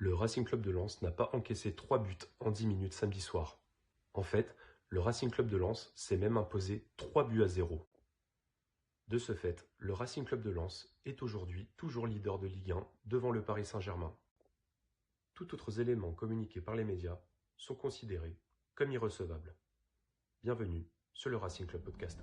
Le Racing Club de Lens n'a pas encaissé 3 buts en 10 minutes samedi soir. En fait, le Racing Club de Lens s'est même imposé 3 buts à 0. De ce fait, le Racing Club de Lens est aujourd'hui toujours leader de Ligue 1 devant le Paris Saint-Germain. Tout autres éléments communiqués par les médias sont considérés comme irrecevables. Bienvenue sur le Racing Club Podcast.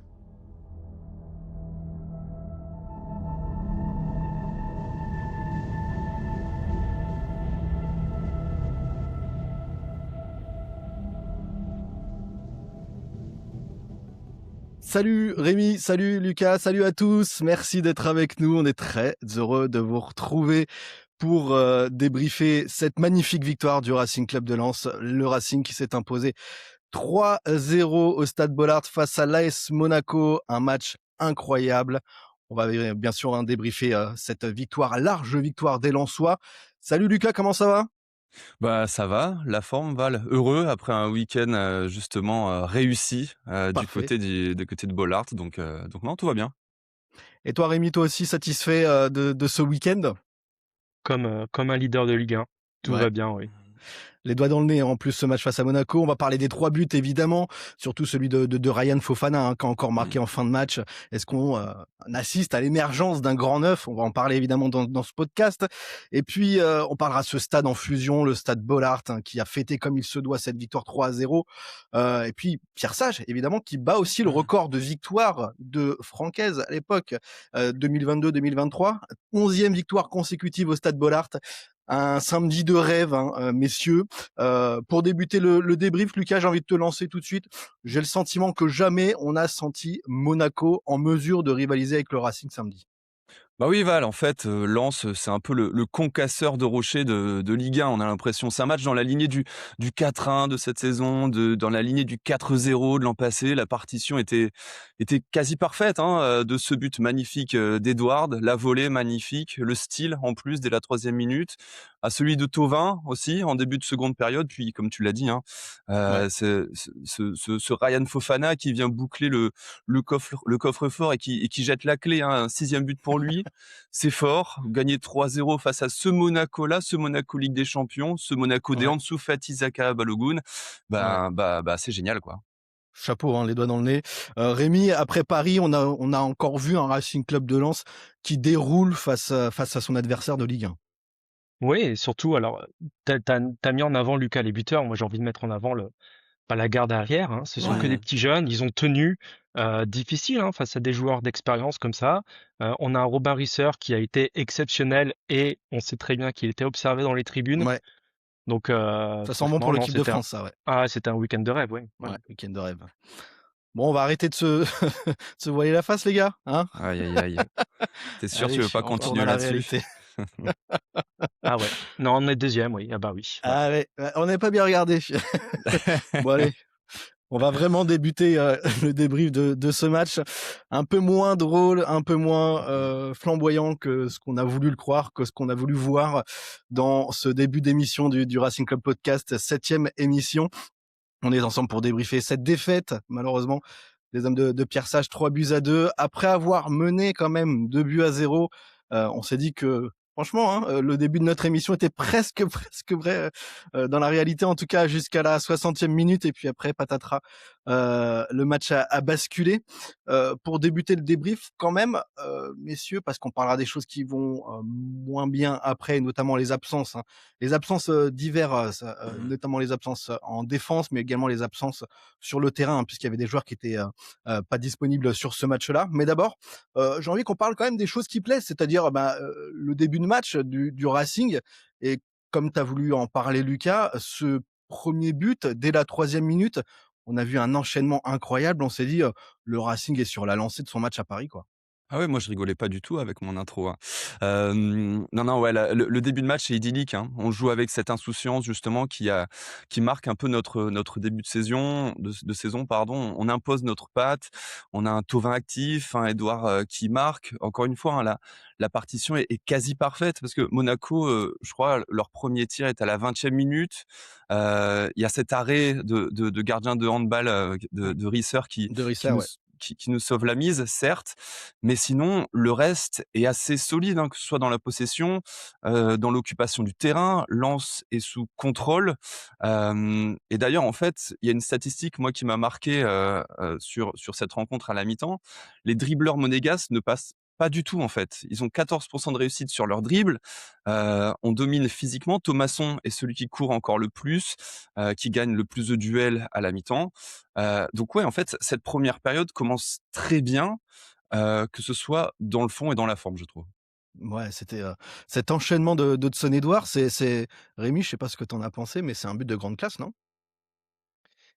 Salut Rémi, salut Lucas, salut à tous. Merci d'être avec nous. On est très heureux de vous retrouver pour débriefer cette magnifique victoire du Racing Club de Lens. Le Racing qui s'est imposé 3-0 au Stade Bollaert face à l'AS Monaco. Un match incroyable. On va bien sûr débriefer cette victoire, large victoire des Lensois. Salut Lucas, comment ça va ? Bah ça va, la forme Val, heureux après un week-end justement réussi du Parfait. côté de Bollaert, donc non, tout va bien. Et toi Rémi, toi aussi satisfait de ce week-end ? Comme un leader de Ligue 1. Tout Ouais. va bien, oui. Les doigts dans le nez en plus ce match face à Monaco. On va parler des 3 buts évidemment, surtout celui de Ryan Fofana qui a encore marqué en fin de match. Est-ce qu'on assiste à l'émergence d'un grand neuf ? On va en parler évidemment dans ce podcast. Et puis on parlera de ce stade en fusion, le stade Bollaert, qui a fêté comme il se doit cette victoire 3-0. Et puis Pierre Sage évidemment qui bat aussi le record de victoire de Francaise à l'époque, 2022-2023. 11e victoire consécutive au stade Bollaert. Un samedi de rêve, messieurs. Pour débuter le débrief, Lucas, j'ai envie de te lancer tout de suite. J'ai le sentiment que jamais on a senti Monaco en mesure de rivaliser avec le Racing samedi. Bah oui Val, en fait, Lens, c'est un peu le concasseur de rochers de Ligue 1, on a l'impression. C'est un match dans la lignée du 4-1 de cette saison, dans la lignée du 4-0 de l'an passé. La partition était quasi parfaite, de ce but magnifique d'Edouard, la volée magnifique, le style en plus dès la 3e minute, à celui de Thauvin aussi en début de seconde période. Puis comme tu l'as dit, ce Ryan Fofana qui vient boucler le coffre-fort et qui jette la clé, un 6e but pour lui. C'est fort, gagner 3-0 face à ce Monaco-là, ce Monaco Ligue des Champions, ce Monaco des Ansu Fati Zaka Balogun, c'est génial quoi. Chapeau, les doigts dans le nez. Rémi, après Paris, on a encore vu un Racing Club de Lens qui déroule face à son adversaire de Ligue 1. Oui, et surtout, alors, t'as mis en avant Lucas les buteurs. Moi, j'ai envie de mettre en avant la garde arrière. Ce sont que des petits jeunes. Ils ont tenu difficile face à des joueurs d'expérience comme ça. On a un Robin Risser qui a été exceptionnel et on sait très bien qu'il était observé dans les tribunes. Ouais. Donc, ça sent bon pour l'équipe de France, ça, ouais. Ah, c'était un week-end de rêve, oui. Ouais, week-end de rêve. Bon, on va arrêter de se voiler la face, les gars. Aïe, aïe, aïe. T'es sûr que tu veux pas continuer là-dessus? Ah ouais. Non, on est 2e, oui. Ah bah oui. Ouais. Ah ouais, on n'est pas bien regardé. Bon allez, on va vraiment débuter le débrief de ce match. Un peu moins drôle, un peu moins flamboyant que ce qu'on a voulu le croire, que ce qu'on a voulu voir dans ce début d'émission du Racing Club Podcast, 7e émission. On est ensemble pour débriefer cette défaite, malheureusement, des hommes de Pierre Sage, 3-2. Après avoir mené quand même 2-0, on s'est dit que, franchement, le début de notre émission était presque vrai dans la réalité, en tout cas jusqu'à la 60e minute. Et puis après, patatras, le match a basculé. Pour débuter le débrief, quand même, messieurs, parce qu'on parlera des choses qui vont moins bien après, notamment les absences. Les absences diverses, notamment les absences en défense, mais également les absences sur le terrain, puisqu'il y avait des joueurs qui étaient pas disponibles sur ce match-là. Mais d'abord, j'ai envie qu'on parle quand même des choses qui plaisent, c'est-à-dire le début de match du Racing. Et comme tu as voulu en parler, Lucas, ce premier but, dès la 3e minute, on a vu un enchaînement incroyable. On s'est dit, le Racing est sur la lancée de son match à Paris, quoi. Ah ouais, moi je rigolais pas du tout avec mon intro. Non, ouais, le début de match est idyllique. On joue avec cette insouciance justement qui marque un peu notre début de saison, pardon. On impose notre patte. On a un Thauvin actif, un Edouard qui marque. Encore une fois, la partition est quasi parfaite parce que Monaco, je crois, leur premier tir est à la 20e minute. Il y a cet arrêt de gardien de handball de Risser qui qui nous sauve la mise, certes, mais sinon le reste est assez solide, hein, que ce soit dans la possession, dans l'occupation du terrain. Lens est sous contrôle. Et d'ailleurs, en fait, il y a une statistique, moi, qui m'a marqué sur cette rencontre à la mi-temps. Les dribbleurs monégasques ne passent pas du tout, en fait. Ils ont 14% de réussite sur leur dribble. On domine physiquement. Thomasson est celui qui court encore le plus, qui gagne le plus de duels à la mi-temps. Donc ouais, en fait, cette première période commence très bien, que ce soit dans le fond et dans la forme, je trouve. Ouais, c'était, cet enchaînement de Hudson-Edouard, c'est Rémi, je sais pas ce que tu en as pensé, mais c'est un but de grande classe, non?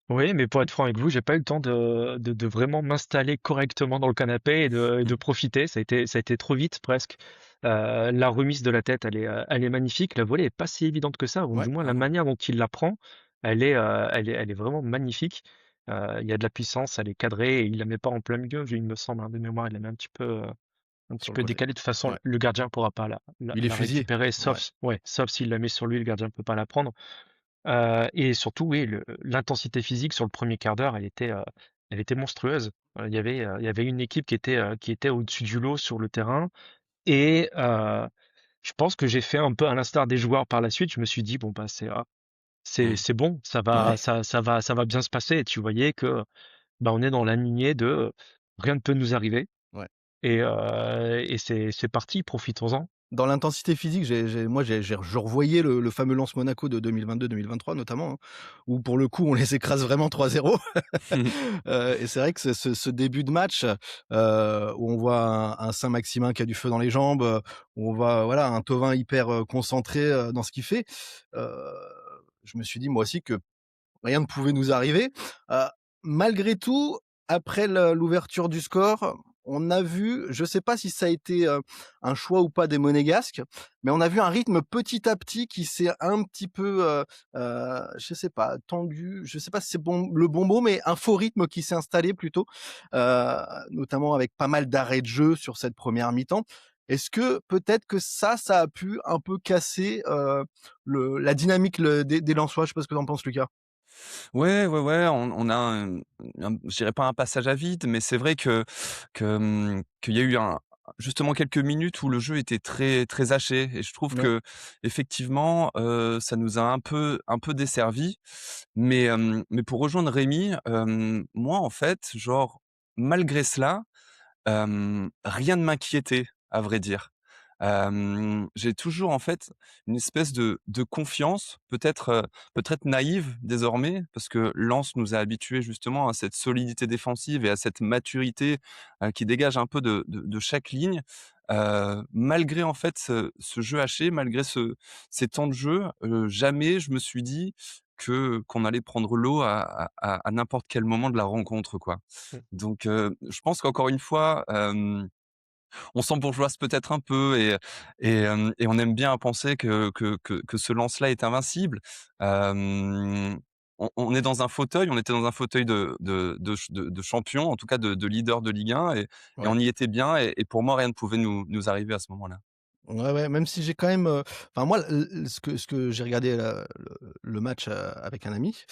Oui, mais pour être franc avec vous, j'ai pas eu le temps de vraiment m'installer correctement dans le canapé et de profiter. Ça a été trop vite presque. La remise de la tête, elle est magnifique. La volée est pas si évidente que ça, ou Ouais, du moins la clairement. manière dont il la prend, elle est vraiment magnifique. Il y a de la puissance, elle est cadrée et il la met pas en plein milieu, il me semble, hein, de mémoire, il la met un petit Sur le peu côté. décalée. De toute façon, Ouais. le gardien pourra pas la, la, Il est la fusillé. récupérer, Ouais. sauf s'il la met sur lui, le gardien peut pas la prendre. Et surtout, oui, l'intensité physique sur le premier quart d'heure, elle était monstrueuse. Il y avait une équipe qui était au-dessus du lot sur le terrain. Et je pense que j'ai fait un peu à l'instar des joueurs par la suite. Je me suis dit, bon, bah, c'est bon, ça va, Ouais. ça va bien se passer. Et tu voyais que bah, on est dans la lignée de rien ne peut nous arriver. Ouais. Et c'est parti, profitons-en. Dans l'intensité physique, je revoyais le fameux Lens Monaco de 2022-2023 notamment, hein, où pour le coup on les écrase vraiment 3-0. Et c'est vrai que ce début de match, où on voit un Saint-Maximin qui a du feu dans les jambes, où on voit, voilà, un Thauvin hyper, concentré, dans ce qu'il fait, heu, je me suis dit moi aussi que rien ne pouvait nous arriver. Heu, Malgré tout, après l'ouverture du score, on a vu, je sais pas si ça a été, un choix ou pas des Monégasques, mais on a vu un rythme petit à petit qui s'est un petit peu, je sais pas, tendu, je sais pas si c'est le bon mot, mais un faux rythme qui s'est installé plutôt, notamment avec pas mal d'arrêts de jeu sur cette première mi-temps. Est-ce que peut-être que ça a pu un peu casser, la dynamique des Lensois? Je sais pas ce que tu en penses, Lucas? Ouais, ouais, ouais, on a je dirais pas un passage à vide, mais c'est vrai qu'il y a eu justement quelques minutes où le jeu était très très haché et je trouve Ouais. qu'effectivement, ça nous a un peu desservis. Mais pour rejoindre Rémi, moi, en fait, genre, malgré cela, rien ne m'inquiétait, à vrai dire. J'ai toujours, en fait, une espèce de confiance, peut-être naïve désormais, parce que Lens nous a habitués justement à cette solidité défensive et à cette maturité, qui dégage un peu de chaque ligne. Malgré, en fait, ce jeu haché, malgré ces temps de jeu, jamais je me suis dit qu'on allait prendre l'eau à n'importe quel moment de la rencontre, quoi. Donc, je pense qu'encore une fois, on s'embourgeoise peut-être un peu et on aime bien penser que ce lance-là est invincible. Hem, on est dans un fauteuil, on était dans un fauteuil de champion, en tout cas de leader de Ligue 1 et Ouais. on y était bien et pour moi rien ne pouvait nous arriver à ce moment-là. Ouais, ouais, même si j'ai quand même, enfin moi, ce que j'ai regardé le match, avec un ami,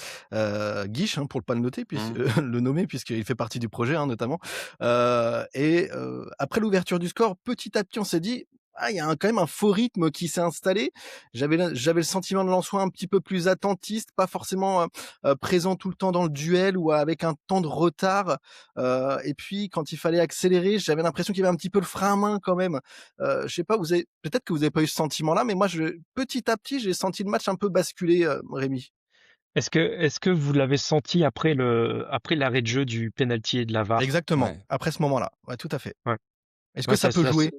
Guiche, hein, pour le pas le noter puisque Mmh. le nommer puisqu'il fait partie du projet, hein, notamment, après l'ouverture du score, petit à petit, on s'est dit: «Ah, il y a quand même un faux rythme qui s'est installé». J'avais le sentiment de Lensois un petit peu plus attentiste, pas forcément, présent tout le temps dans le duel ou avec un temps de retard, et puis quand il fallait accélérer, j'avais l'impression qu'il y avait un petit peu le frein à main quand même. Je sais pas, peut-être que vous avez pas eu ce sentiment-là, mais moi petit à petit, j'ai senti le match un peu basculer, Rémi. Est-ce que vous l'avez senti après l'arrêt de jeu du penalty et de la VAR? Exactement, Ouais. après ce moment-là. Ouais, tout à fait. Ouais. Est-ce que Ouais, ça peut jouer?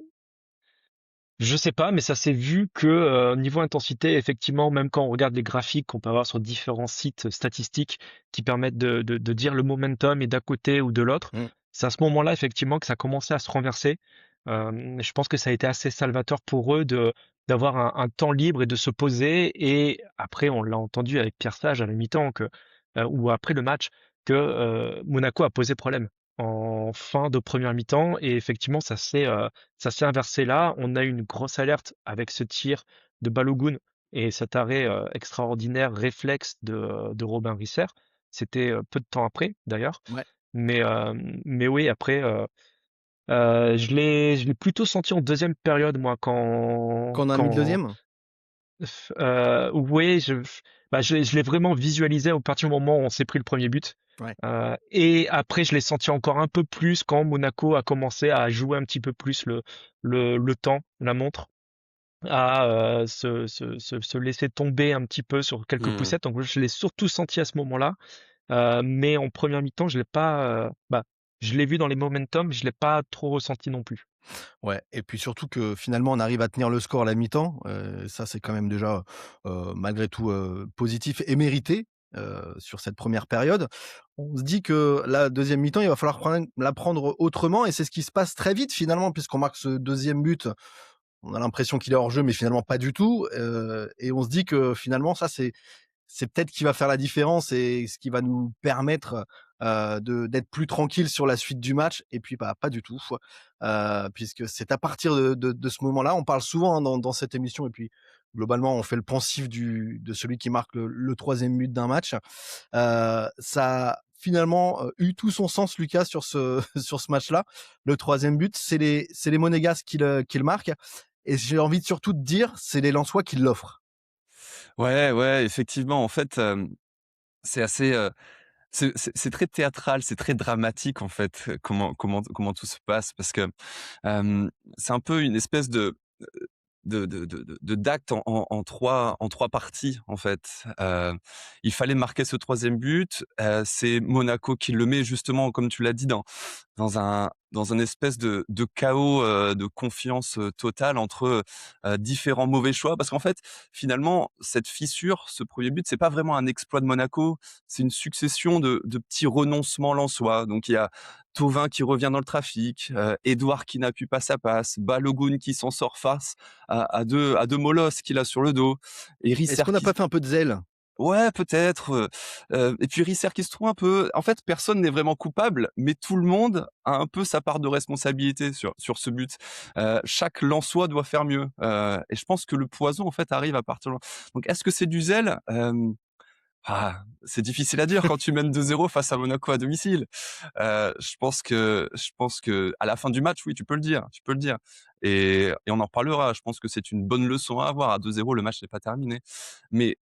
je sais pas, mais ça s'est vu que niveau intensité, effectivement, même quand on regarde les graphiques qu'on peut avoir sur différents sites statistiques qui permettent de dire le momentum est d'un côté ou de l'autre, Mmh, c'est à ce moment-là, effectivement, que ça commençait à se renverser. Je pense que ça a été assez salvateur pour eux d'avoir un temps libre et de se poser. Et après, on l'a entendu avec Pierre Sage à la mi-temps ou après le match que Monaco a posé problème en fin de première mi-temps. Et effectivement, ça s'est inversé là. On a eu une grosse alerte avec ce tir de Balogun et cet arrêt extraordinaire réflexe de Robin Risser. C'était peu de temps après, d'ailleurs. ouais. Mais oui, après, je l'ai plutôt senti en deuxième période, moi, Quand on a mis le deuxième? oui, je l'ai vraiment visualisé au partir du moment où on s'est pris le premier but. Ouais. Et après, je l'ai senti encore un peu plus quand Monaco a commencé à jouer un petit peu plus le temps, la montre, à se laisser tomber un petit peu sur quelques Mmh. poussettes. Donc, je l'ai surtout senti à ce moment-là. Mais en première mi-temps, je l'ai pas. Je l'ai vu dans les momentum, je l'ai pas trop ressenti non plus. Ouais, et puis surtout que finalement on arrive à tenir le score à la mi-temps, ça c'est quand même déjà, malgré tout, positif et mérité, sur cette première période. On se dit que la deuxième mi-temps, il va falloir la prendre autrement et c'est ce qui se passe très vite finalement puisqu'on marque ce deuxième but. On a l'impression qu'il est hors jeu mais finalement pas du tout, et on se dit que finalement ça c'est peut-être qui va faire la différence et ce qui va nous permettre, de d'être plus tranquille sur la suite du match et puis, bah, pas du tout, puisque c'est à partir de ce moment-là, on parle souvent, hein, dans cette émission et puis globalement, on fait le pensif de celui qui marque le 3e but d'un match. Ça a finalement, eu tout son sens, Lucas, sur ce sur ce match-là. Le 3e but, c'est les Monégasques qui le marquent et j'ai envie de surtout de dire, c'est les Lensois qui l'offrent. Ouais, ouais, effectivement, en fait, c'est assez, c'est très théâtral, c'est très dramatique, en fait, comment tout se passe parce que, hem, c'est un peu une espèce d'acte en trois parties, en fait. Il fallait marquer ce troisième but, c'est Monaco qui le met justement, comme tu l'as dit, dans un espèce de chaos, de confiance, totale entre, différents mauvais choix. Parce qu'en fait, finalement, cette fissure, ce premier but, c'est pas vraiment un exploit de Monaco, c'est une succession de petits renoncements lensois. Donc il y a Thauvin qui revient dans le trafic, Edouard qui n'appuie pas sa passe, Balogun qui s'en sort face à deux molosses qu'il a sur le dos et Est-ce Risser qu'on n'a qui pas fait un peu de zèle? ouais, peut-être, et puis Risser qui se trouve un peu en fait, personne n'est vraiment coupable, mais tout le monde a un peu sa part de responsabilité sur ce but. Chaque Lensois doit faire mieux, et je pense que le poison, en fait, arrive à partir de là. Donc est-ce que c'est du zèle? C'est difficile à dire quand tu mènes 2-0 face à Monaco à domicile. Je pense que à la fin du match, oui, tu peux le dire et on en reparlera. Je pense que c'est une bonne leçon à avoir. À 2-0, le match n'est pas terminé. Mais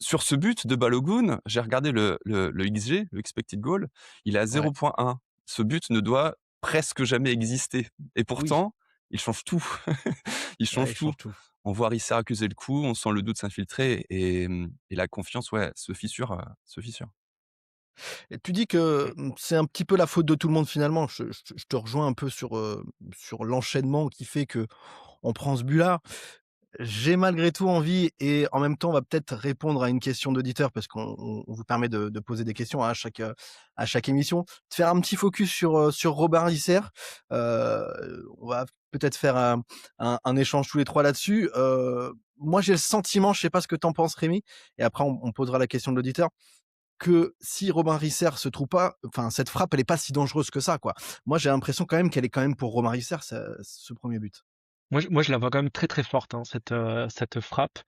sur ce but de Balogun, j'ai regardé le XG, le expected goal, il est à Ouais, 0,1. Ce but ne doit presque jamais exister et oui, pourtant, il change tout. Il ouais, change il tout. change tout. On voit Risser accuser le coup, on sent le doute s'infiltrer et la confiance, ouais, se fissure. Et tu dis que, c'est un petit peu la faute de tout le monde finalement. Je te rejoins un peu sur l'enchaînement qui fait qu'on prend ce but-là. J'ai malgré tout envie et en même temps, on va peut-être répondre à une question d'auditeur parce qu'on vous permet de poser des questions à chaque émission. De faire un petit focus sur Robin Risser. On va peut-être faire un échange tous les 3 là-dessus. Moi, j'ai le sentiment, je sais pas ce que tu en penses Rémi, et après on posera la question de l'auditeur, que si Robin Risser se trouve pas, enfin cette frappe, elle est pas si dangereuse que ça, quoi. Moi, j'ai l'impression quand même qu'elle est quand même pour Robin Risser, ce premier but. Moi, je la vois quand même très très forte, hein, cette frappe.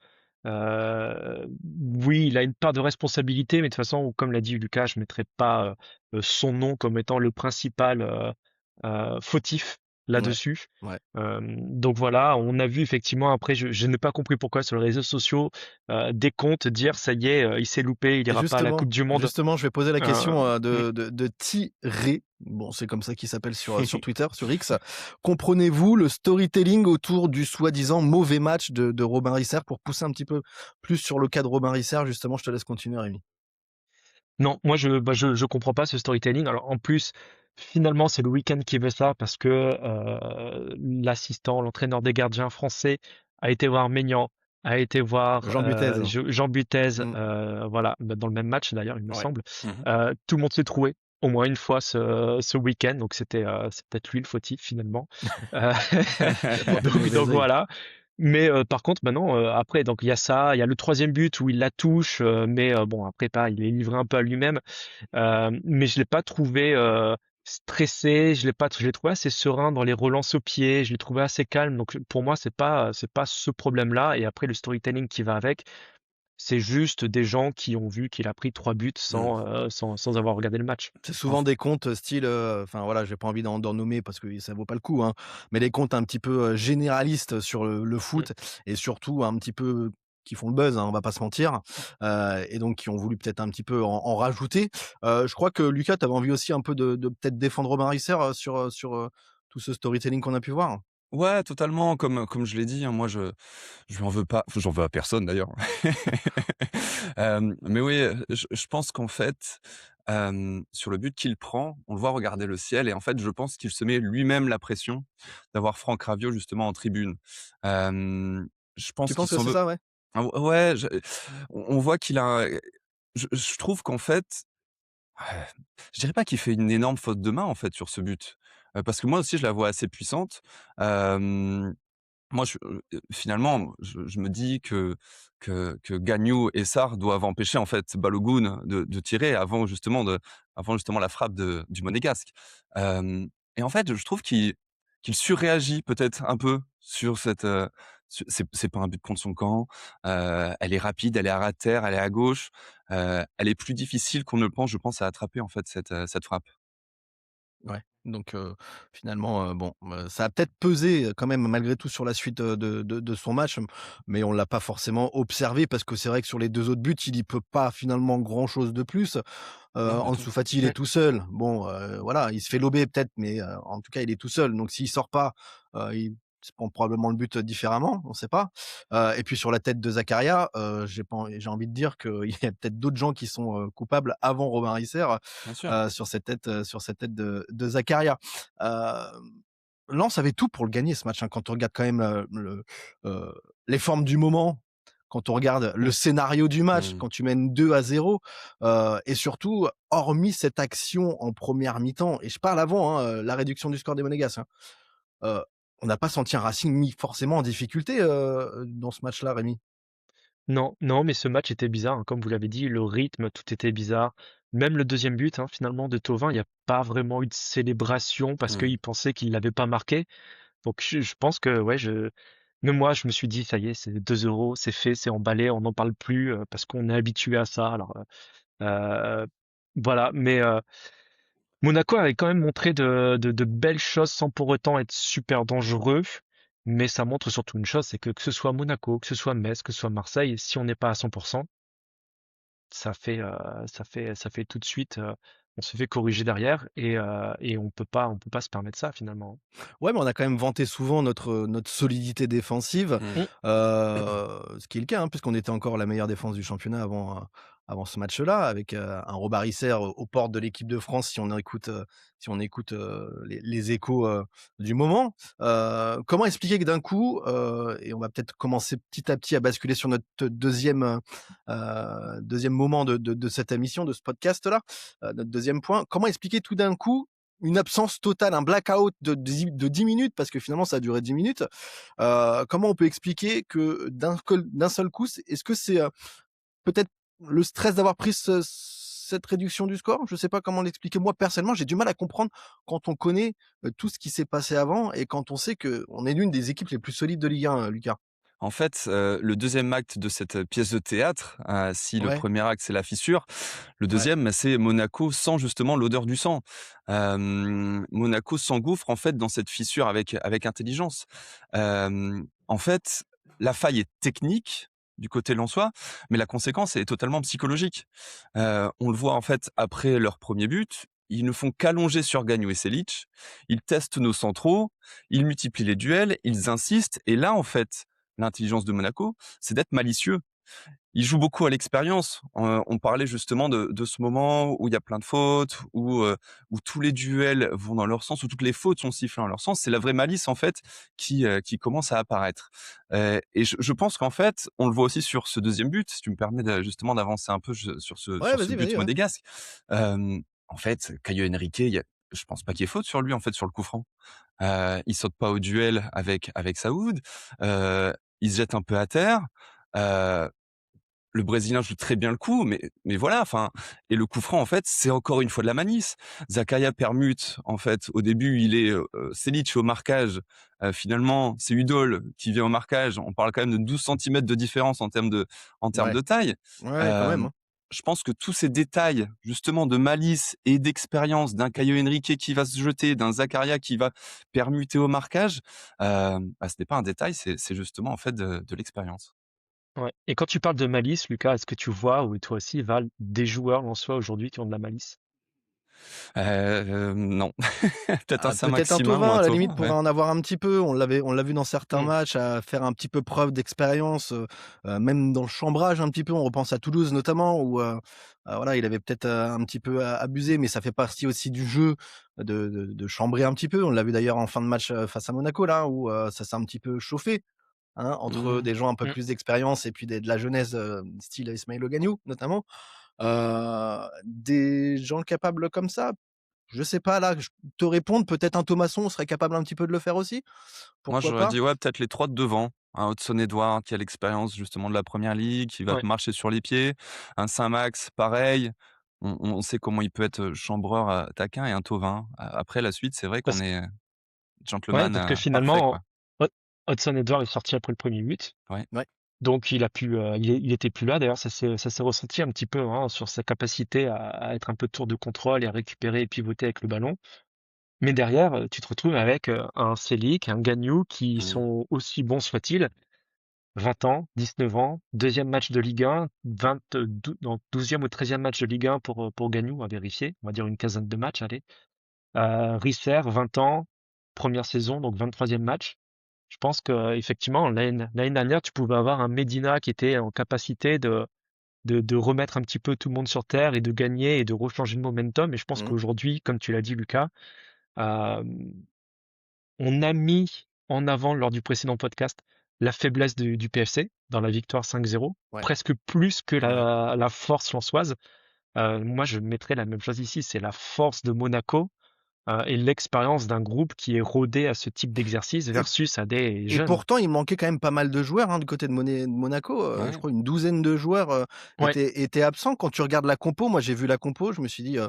Oui, il a une part de responsabilité, mais de toute façon, comme l'a dit Lucas, je ne mettrai pas son nom comme étant le principal fautif Ouais, là-dessus. ouais. Donc voilà, on a vu effectivement, après, je n'ai pas compris pourquoi sur les réseaux sociaux, des comptes dire, ça y est, il s'est loupé, il Et ira pas à la justement Coupe du Monde. justement, je vais poser la Euh, question, mm. de Tiré, bon, c'est comme ça qu'il s'appelle sur Twitter, sur X. Comprenez-vous le storytelling autour du soi-disant mauvais match de Robin Risser? Pour pousser un petit peu plus sur le cas de Robin Risser, justement, je te laisse continuer, Rémi. Non, moi je comprends pas ce storytelling. Alors en plus, finalement, c'est le week-end qui veut ça parce que l'assistant, l'entraîneur des gardiens français a été voir Maignan, a été voir Jean Butez. Jean Butez, Mmh, voilà, bah, dans le même match d'ailleurs, il me ouais. semble. Mmh. Tout le monde s'est trouvé au moins une fois ce week-end, donc c'est peut-être lui le fautif finalement. Euh, Il a porté le donc mauvais œil. voilà. Mais par contre, maintenant, après, donc il y a ça, il y a le troisième but où il la touche, mais bon, après, pas, il est livré un peu à lui-même. Mais je l'ai pas trouvé stressé, je l'ai trouvé assez serein dans les relances au pied, je l'ai trouvé assez calme. Donc pour moi, c'est pas ce problème-là. Et après, le storytelling qui va avec. C'est juste des gens qui ont vu qu'il a pris 3 buts sans avoir regardé le match. C'est En souvent des comptes style, enfin voilà, j'ai pas envie d'en nommer parce que ça vaut pas le coup, hein, mais les comptes un petit peu, généralistes sur le Mmh. foot et surtout un petit peu qui font le buzz, hein, on va pas se mentir, et donc qui ont voulu peut-être un petit peu en rajouter. Je crois que Lucas, tu avais envie aussi un peu de peut-être défendre Robin Risser, sur tout ce storytelling qu'on a pu voir? Ouais, totalement, comme je l'ai dit, hein, moi je lui en veux pas, enfin, j'en veux à personne d'ailleurs. Mais oui, je pense qu'en fait, sur le but qu'il prend, on le voit regarder le ciel et en fait, je pense qu'il se met lui-même la pression d'avoir Franck Raviot justement en tribune. Hem, je Tu pense qu'il penses que s'en c'est veut. ça, ouais? Ah ouais, on voit qu'il a je trouve qu'en fait, ouais, je dirais pas qu'il fait une énorme faute de main en fait sur ce but, parce que moi aussi je la vois assez puissante. Hem Moi, finalement, je me dis que Gagnou et Sarr doivent empêcher, en fait, Balogun de tirer avant justement la frappe du Monégasque. Hem et en fait, je trouve qu'il surréagit peut-être un peu sur c'est pas un but contre son camp, elle est rapide, elle est à terre, elle est à gauche, elle est plus difficile qu'on ne le pense, je pense, à attraper, en fait, cette frappe. Ouais, donc finalement, bon, ça a peut-être pesé, quand même malgré tout sur la suite, de son match, mais on l'a pas forcément observé parce que c'est vrai que sur les 2 autres buts, il y peut pas finalement grand chose de plus. Non, du tout. Ansu Fati, il est Ouais. tout seul. Bon, voilà, il se fait lober peut-être, mais en tout cas, il est tout seul. Donc s'il sort pas, il se prend probablement le but, différemment, on sait pas. Et puis sur la tête de Zakaria, j'ai envie de dire qu'il y a peut-être d'autres gens qui sont, coupables avant Robin Risser, Bien sûr. sur cette tête de Zakaria. Lens avait tout pour le gagner ce match, hein, quand on regarde quand même, heu, les formes du moment, quand on regarde le Mmh. scénario du match, Mmh. quand tu mènes 2-0, et surtout, hormis cette action en première mi-temps et je parle avant, hein, la réduction du score des Monégasques, hein, heu, on n'a pas senti un Racing mis forcément en difficulté, dans ce match-là, Rémi? Non, non, mais ce match était bizarre, hein, comme vous l'avez dit, le rythme, tout était bizarre. Même le deuxième but, hein, finalement, de Thauvin, il n'y a pas vraiment eu de célébration parce Mmh. qu'il pensait qu'il l'avait pas marqué. Donc je pense que ouais, même moi, je me suis dit, ça y est, c'est 2 euros, c'est fait, c'est emballé, on n'en parle plus parce qu'on est habitué à ça. Alors voilà, mais Monaco avait quand même montré de belles choses sans pour autant être super dangereux. Mais ça montre surtout une chose, c'est que ce soit Monaco, que ce soit Metz, que ce soit Marseille, si on n'est pas à 100%, ça fait tout de suite, on se fait corriger derrière et on peut pas se permettre ça finalement. Ouais, mais on a quand même vanté souvent notre solidité défensive, Mmh. Mmh. ce qui est le cas, hein, puisqu'on était encore la meilleure défense du championnat avant ce match-là, avec, un Robben Risser aux portes de l'équipe de France, si on écoute, les échos, du moment. Comment expliquer que d'un coup, et on va peut-être commencer petit à petit à basculer sur notre deuxième moment de cette émission, de ce podcast-là, notre deuxième point. Comment expliquer tout d'un coup une absence totale, un blackout de 10 minutes, parce que finalement ça a duré 10 minutes. Comment on peut expliquer que d'un seul coup, est-ce que c'est peut-être le stress d'avoir pris cette réduction du score? Je sais pas comment l'expliquer. Moi, personnellement, j'ai du mal à comprendre quand on connaît tout ce qui s'est passé avant et quand on sait qu'on est l'une des équipes les plus solides de Ligue 1, Lucas. En fait, le deuxième acte de cette pièce de théâtre, si le Ouais, premier acte, c'est la fissure, le ouais, deuxième, bah, c'est Monaco sans justement l'odeur du sang. Monaco s'engouffre en fait dans cette fissure avec intelligence. En fait, la faille est technique du côté lensois, mais la conséquence est totalement psychologique. On le voit en fait après leur premier but, ils ne font qu'allonger sur Gagnou et Selic, ils testent nos centraux, ils multiplient les duels, ils insistent et là en fait, l'intelligence de Monaco, c'est d'être malicieux. Ils jouent beaucoup à l'expérience. On parlait justement de ce moment où il y a plein de fautes, où tous les duels vont dans leur sens, où toutes les fautes sont sifflées dans leur sens. C'est la vraie malice en fait qui commence à apparaître. Et je pense qu'en fait, on le voit aussi sur ce deuxième but. Si tu me permets justement d'avancer un peu sur ce ouais, sur ce vas-y, but vas-y, ouais. monégasque. En fait, Caio Henrique, je pense pas qu'il y ait faute sur lui en fait sur le coup franc. Il saute pas au duel avec Saoud. Il se jette un peu à terre. Heu le Brésilien joue très bien le coup, mais voilà, enfin, et le coup franc, en fait, c'est encore une fois de la malice. Zakaria permute, en fait, au début, il est Selic au marquage. Finalement, c'est Udol qui vient au marquage. On parle quand même de 12 centimètres de différence en termes Ouais, de taille. ouais, quand Euh, même, hein. je pense que tous ces détails, justement, de malice et d'expérience, d'un Caio Henrique qui va se jeter, d'un Zakaria qui va permuter au marquage, ce n'est pas un détail, c'est justement, en fait, de l'expérience. Ouais. Et quand tu parles de malice, Lucas, est-ce que tu vois, ou toi aussi, Val, des joueurs en soi aujourd'hui qui ont de la malice? Non. Peut-être un Ah, peut-être un Saint-Maximin ou Thauvin, un à la limite, Thauvin, pourrait ouais. en avoir un petit peu. On l'a vu dans certains Mm. matchs à faire un petit peu preuve d'expérience, même dans le chambrage un petit peu. On repense à Toulouse notamment où, voilà, il avait peut-être, un petit peu a abusé, mais ça fait partie aussi du jeu de chambrer un petit peu. On l'a vu d'ailleurs en fin de match, face à Monaco là, où, ça s'est un petit peu chauffé, hein, entre Mmh. des gens un peu Mm. plus d'expérience et puis de la jeunesse, style Ismaël Logano notamment. Des gens capables comme ça, je sais pas là, je te répondre, peut-être un Thomasson serait capable un petit peu de le faire aussi? Moi, Pourquoi j'aurais pas? dit, ouais, peut-être les 3 de devant. Un Hudson-Edouard qui a l'expérience justement de la première ligue, qui va Ouais. marcher sur les pieds. Un Saint-Max, pareil. On sait comment il peut être, chambreur, taquin, et un Thauvin. Après la suite, c'est vrai qu'on Parce est Ouais, gentleman, parce que parfait, finalement, quoi. Hudson-Edouard est sorti après le premier but, Ouais. Ouais. donc il a pu, il était plus là. D'ailleurs, ça s'est ressenti un petit peu hein, sur sa capacité à être un peu de tour de contrôle et à récupérer et pivoter avec le ballon. Mais derrière, tu te retrouves avec un Selic, un Gagnou qui Mmh. sont aussi bons soient-ils, 20 ans, 19 ans, deuxième match de Ligue 1, 12e ou 13e match de Ligue 1 pour Gagnou, à vérifier. On va dire une quinzaine de matchs, allez. Risser, 20 ans, première saison, donc 23e match. Je pense que effectivement l'année dernière, tu pouvais avoir un Medina qui était en capacité de remettre un petit peu tout le monde sur terre et de gagner et de rechanger le momentum. Et je pense Mmh. qu'aujourd'hui, comme tu l'as dit, Lucas, euh, on a mis en avant lors du précédent podcast la faiblesse du PFC dans la victoire 5-0, Ouais, presque plus que ouais. la force lensoise. Moi, je mettrais la même chose ici, c'est la force de Monaco et l'expérience d'un groupe qui est rodé à ce type d'exercice Et versus à des et jeunes. pourtant, il manquait quand même pas mal de joueurs, hein, du côté de Monaco, je Ouais. crois une douzaine de joueurs, Ouais, étaient absents. Quand tu regardes la compo, moi j'ai vu la compo, je me suis dit,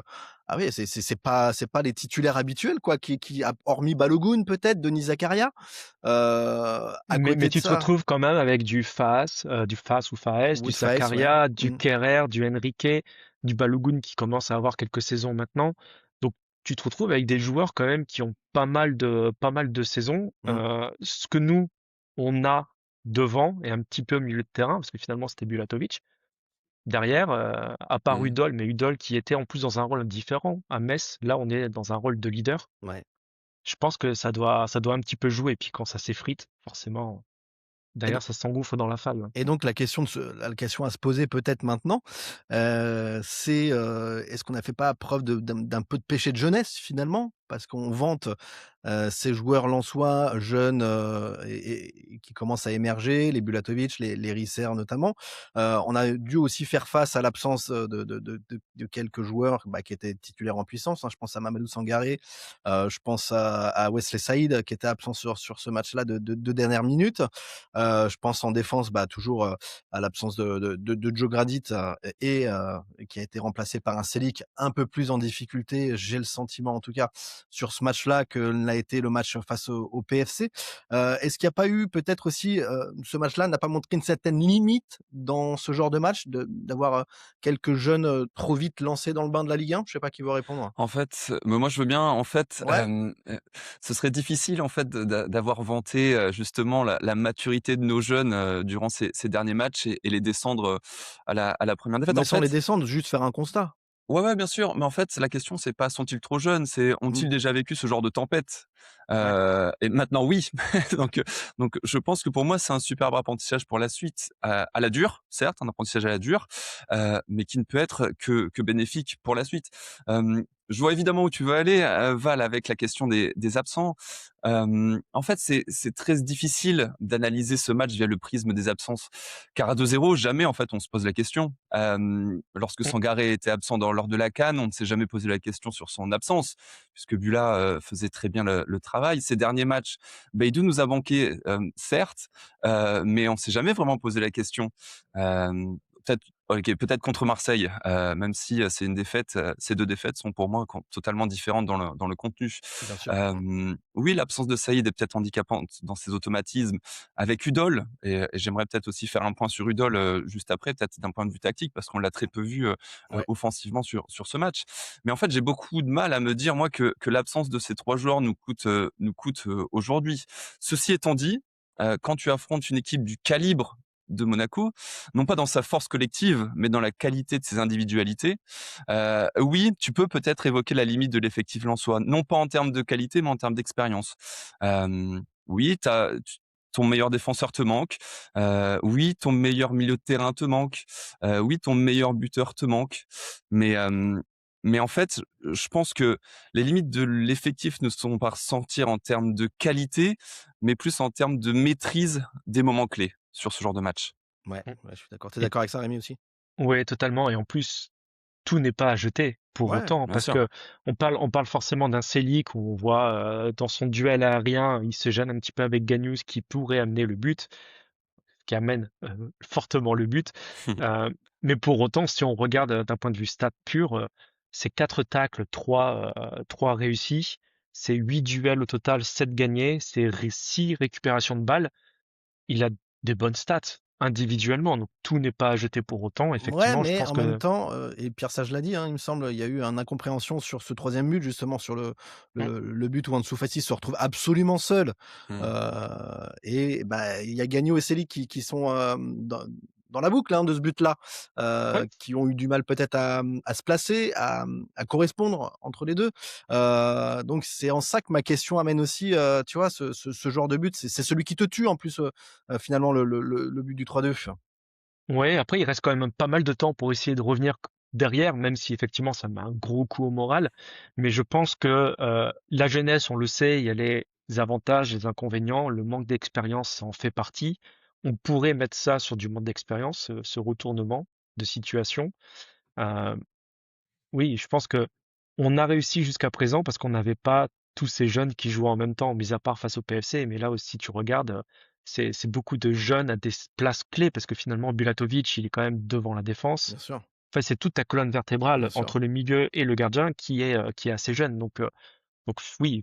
«Ah oui, c'est pas les titulaires habituels quoi, qui a hormis Balogun peut-être, Denis Zakaria». À mais côté de tu te ça, retrouves quand même avec du Fas ou Faes, du Wout Faes, ouais. Zakaria, du Mmh. Kerrer, du Henrique, du Balogun qui commence à avoir quelques saisons maintenant. Donc tu te retrouves avec des joueurs quand même qui ont pas mal de saisons. Mmh. Ce que nous on a devant et un petit peu au milieu de terrain, parce que finalement c'était Bulatovic. Derrière, à part Mmh. Udol, mais Udol qui était en plus dans un rôle différent à Metz, là on est dans un rôle de leader. Ouais. Je pense que ça doit un petit peu jouer. Et puis quand ça s'effrite, forcément, Et derrière ça s'engouffre dans la faille. Ouais. Et donc la question à se poser peut-être maintenant, c'est, est-ce qu'on a fait pas preuve d'un peu de péché de jeunesse finalement? Parce qu'on vante, ces joueurs lensois jeunes, et qui commencent à émerger, les Bulatovic, les Risser notamment. On a dû aussi faire face à l'absence, de quelques joueurs, bah, qui étaient titulaires en puissance, hein. Je pense à Mamadou Sangaré, je pense à Wesley Saïd qui était absent sur ce match-là de dernière minute. Je pense en défense, bah, toujours, à l'absence de Joe Gradit, qui a été remplacé par un Selic un peu plus en difficulté, j'ai le sentiment en tout cas, sur ce match-là que l'a été le match face au PFC. Est-ce qu'il n'y a pas eu peut-être aussi, ce match-là n'a pas montré une certaine limite dans ce genre de match, d'avoir, quelques jeunes, trop vite lancés dans le bain de la Ligue 1? Je sais pas qui veut répondre. En fait, mais moi je veux bien. En fait, Ouais, ce serait difficile en fait d'avoir vanté, justement la maturité de nos jeunes, durant ces derniers matchs et les descendre, à la première défaite. mais En sans les fait, descendre, juste faire un constat. ouais, ouais, bien sûr, mais en fait, la question, c'est pas sont-ils trop jeunes, c'est Mmh, ont-ils déjà vécu ce genre de tempête? ouais. Et maintenant, oui. Donc je pense que pour moi, c'est un superbe apprentissage pour la suite, à la dure, certes, un apprentissage à la dure, mais qui ne peut être que bénéfique pour la suite. Je vois évidemment où tu veux aller, Val, avec la question des absents. En fait, c'est très difficile d'analyser ce match via le prisme des absences, car à 2-0, jamais en fait on se pose la question. Lorsque Mm. Sangaré était absent lors de la CAN, on ne s'est jamais posé la question sur son absence, puisque Bula faisait très bien le travail. Ces derniers matchs, Beidou nous a manqué, certes, mais on s'est jamais vraiment posé la question. peut-être contre Marseille, même si c'est une défaite. Ces deux défaites sont pour moi totalement différentes dans le contenu. Bien sûr. Oui, l'absence de Saïd est peut-être handicapante dans ses automatismes. Avec Udol, et j'aimerais peut-être aussi faire un point sur Udol juste après, peut-être d'un point de vue tactique, parce qu'on l'a très peu vu Ouais. offensivement sur ce match. Mais en fait, j'ai beaucoup de mal à me dire moi que l'absence de ces trois joueurs nous coûte aujourd'hui. Ceci étant dit, quand tu affrontes une équipe du calibre de Monaco, non pas dans sa force collective, mais dans la qualité de ses individualités, oui, tu peux peut-être évoquer la limite de l'effectif lensois, non pas en termes de qualité, mais en termes d'expérience. Oui, ton meilleur défenseur te manque, oui, ton meilleur milieu de terrain te manque, oui, ton meilleur buteur te manque, mais en fait, je pense que les limites de l'effectif ne sont pas ressentir en termes de qualité, mais plus en termes de maîtrise des moments clés sur ce genre de match. Ouais, Mm. ouais, je suis d'accord. Tu es Et d'accord avec ça, Rémi, aussi? ouais, totalement. Et en plus, tout n'est pas à jeter pour Ouais, autant, Bien parce sûr. que on parle forcément d'un Selic où on voit dans son duel aérien, il se gêne un petit peu avec Ganius qui pourrait amener le but, qui amène fortement le but. Euh, mais pour autant, si on regarde d'un point de vue stat pur, c'est 4 tacles, 3 réussis, c'est 8 duels au total, 7 gagnés, c'est 6 récupérations de balles. Il a des bonnes stats individuellement, donc tout n'est pas à jeter pour autant. Ouais, Effectivement, je mais pense en même que temps, et Pierre Sage l'a dit, hein, il me semble, il y a eu une incompréhension sur ce troisième but, justement sur le mm, le le but où Ansu Fati se retrouve absolument seul, Mmh. et bah, il y a Gagno et Selic qui sont, dans la boucle, hein, de ce but-là, ouais, qui ont eu du mal peut-être à se placer, à correspondre entre les 2. Donc c'est en ça que ma question amène aussi, tu vois, ce genre de but, c'est celui qui te tue en plus, finalement le but du 3-2. ouais, après, il reste quand même pas mal de temps pour essayer de revenir derrière, même si effectivement ça met un gros coup au moral. Mais je pense que la jeunesse, on le sait, il y a les avantages, les inconvénients, le manque d'expérience, ça en fait partie. On pourrait mettre ça sur du manque d'expérience, ce retournement de situation. Euh, oui, je pense que on a réussi jusqu'à présent parce qu'on n'avait pas tous ces jeunes qui jouaient en même temps, mis à part face au PFC. Mais là aussi, tu regardes, c'est beaucoup de jeunes à des places clés parce que finalement, Bulatovic, il est quand même devant la défense. Bien sûr, Enfin, c'est toute ta colonne bien vertébrale sûr. entre le milieu et le gardien qui est assez jeune. Donc oui,